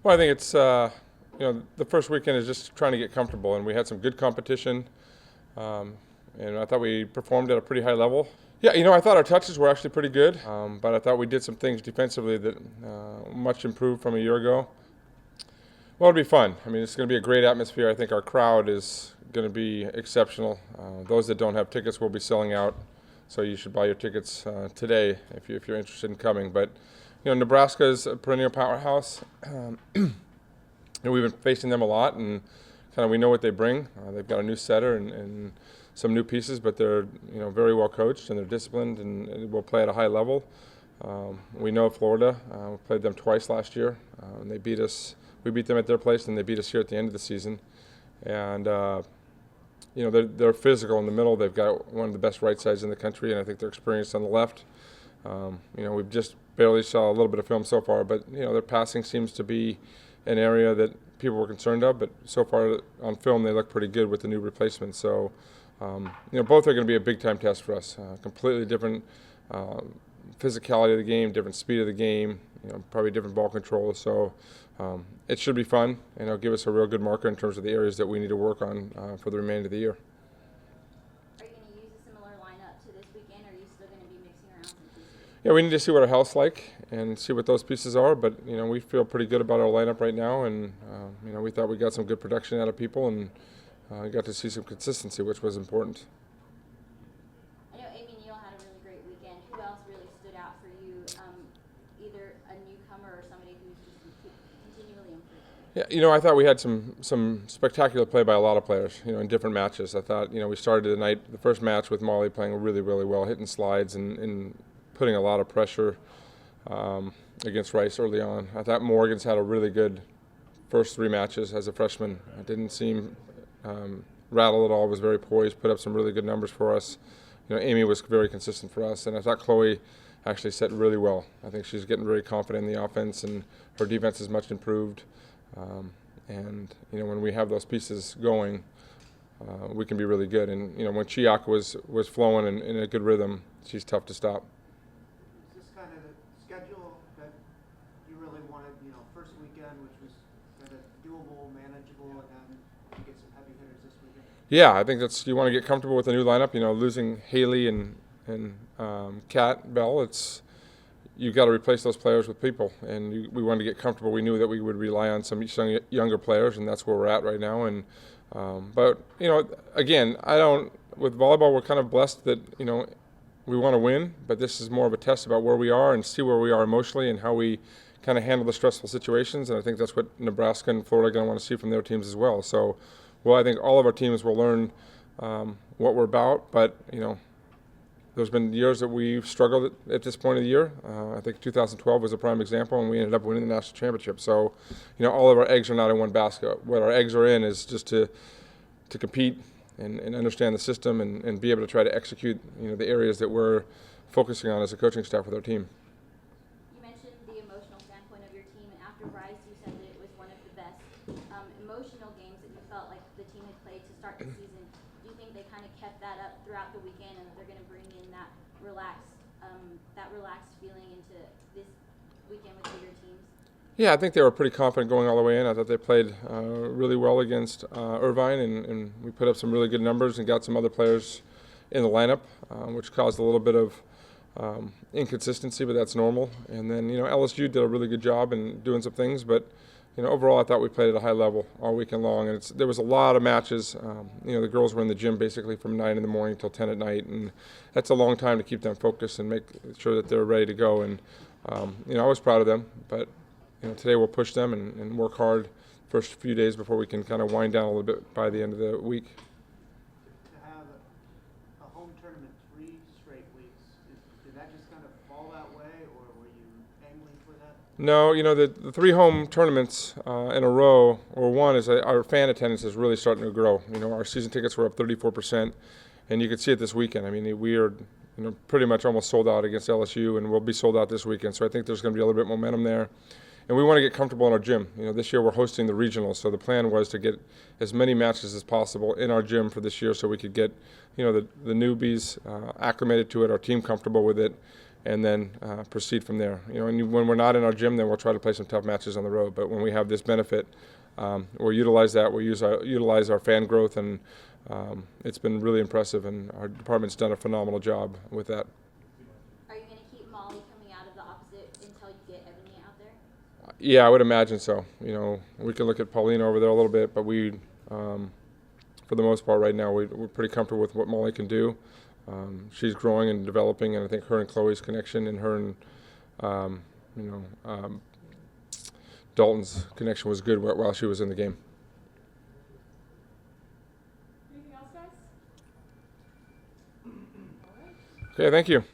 Well, I think it's the first weekend is just trying to get comfortable, and we had some good competition, um, and I thought we performed at a pretty high level. Yeah, I thought our touches were actually pretty good, but I thought we did some things defensively that much improved from a year ago. Well, it'll be fun. I mean, it's going to be a great atmosphere. I think our crowd is going to be exceptional. Those that don't have tickets will be selling out, so you should buy your tickets today if you're interested in coming. But Nebraska is a perennial powerhouse, and we've been facing them a lot, and kind of we know what they bring. They've got a new setter and some new pieces, but they're very well coached and they're disciplined and will play at a high level. We know Florida. We played them twice last year, and they beat us. We beat them at their place, and they beat us here at the end of the season. And they're physical in the middle. They've got one of the best right sides in the country, and I think they're experienced on the left. We've just barely saw a little bit of film so far, but their passing seems to be an area that people were concerned of. But so far on film, they look pretty good with the new replacements. So both are going to be a big time test for us. Completely different physicality of the game, different speed of the game. Probably different ball control. So it should be fun, and it'll give us a real good marker in terms of the areas that we need to work on for the remainder of the year. Are you going to use a similar lineup to this weekend, or are you still going to be mixing around some pieces? Yeah, we need to see what our health's like and see what those pieces are. But we feel pretty good about our lineup right now, and we thought we got some good production out of people, and got to see some consistency, which was important. I know Amy Neal had a really great weekend. Who else really stood out for you? Either a newcomer or somebody who's just continually improving? Yeah, I thought we had some spectacular play by a lot of players, in different matches. I thought, we started the first match with Molly playing really, really well, hitting slides and putting a lot of pressure against Rice early on. I thought Morgan's had a really good first three matches as a freshman. It didn't seem rattled at all, was very poised, put up some really good numbers for us. Amy was very consistent for us, and I thought Chloe actually set really well. I think she's getting very confident in the offense, and her defense is much improved. When we have those pieces going, we can be really good. And when Chiak was flowing and in a good rhythm, she's tough to stop. Is this kind of the schedule that you really wanted? First weekend, which was kind of doable, manageable, and then you get some heavy hitters this weekend. Yeah, I think you want to get comfortable with the new lineup. Losing Haley and Kat Bell, you've got to replace those players with people, and we wanted to get comfortable. We knew that we would rely on some younger players, and that's where we're at right now. And but again, with volleyball, we're kind of blessed that we want to win, but this is more of a test about where we are and see where we are emotionally and how we kind of handle the stressful situations. And I think that's what Nebraska and Florida are going to want to see from their teams as well. So, I think all of our teams will learn what we're about, but there's been years that we've struggled at this point of the year. I think 2012 was a prime example, and we ended up winning the national championship. So, all of our eggs are not in one basket. What our eggs are in is just to compete and understand the system and be able to try to execute, the areas that we're focusing on as a coaching staff with our team. You mentioned the emotional standpoint of your team, and after Rice, you said that it was one of the best emotional games that you felt like the team had played to start the season. Do you think they kind of kept that up throughout the weekend, and that they're going to bring in that relaxed feeling into this weekend with bigger teams? Yeah, I think they were pretty confident going all the way in. I thought they played really well against Irvine, and we put up some really good numbers and got some other players in the lineup, which caused a little bit of inconsistency, but that's normal. And then, LSU did a really good job in doing some things, but overall I thought we played at a high level all weekend long. And there was a lot of matches. The girls were in the gym basically from 9 in the morning till 10 at night, and that's a long time to keep them focused and make sure that they're ready to go. And I was proud of them, but today we'll push them and work hard first few days before we can kind of wind down a little bit by the end of the week. To have a home tournament 3 straight weeks, did that just kind of fall that way, or were you angling for that? No, the 3 home tournaments in a row, or one, is our fan attendance is really starting to grow. Our season tickets were up 34%, and you could see it this weekend. I mean, we are pretty much almost sold out against LSU, and we'll be sold out this weekend. So I think there's going to be a little bit of momentum there. And we want to get comfortable in our gym. This year we're hosting the regionals, so the plan was to get as many matches as possible in our gym for this year, so we could get, the newbies acclimated to it, our team comfortable with it, and then proceed from there. And when we're not in our gym, then we'll try to play some tough matches on the road. But when we have this benefit, we'll utilize that. We'll utilize our fan growth, and it's been really impressive. And our department's done a phenomenal job with that. Are you going to keep Molly coming out of the opposite until you get Ebony out there? Yeah, I would imagine so. We can look at Paulina over there a little bit, but for the most part right now, we're pretty comfortable with what Molly can do. She's growing and developing, and I think her and Chloe's connection and her and Dalton's connection was good while she was in the game. Anything else, guys? Okay, thank you.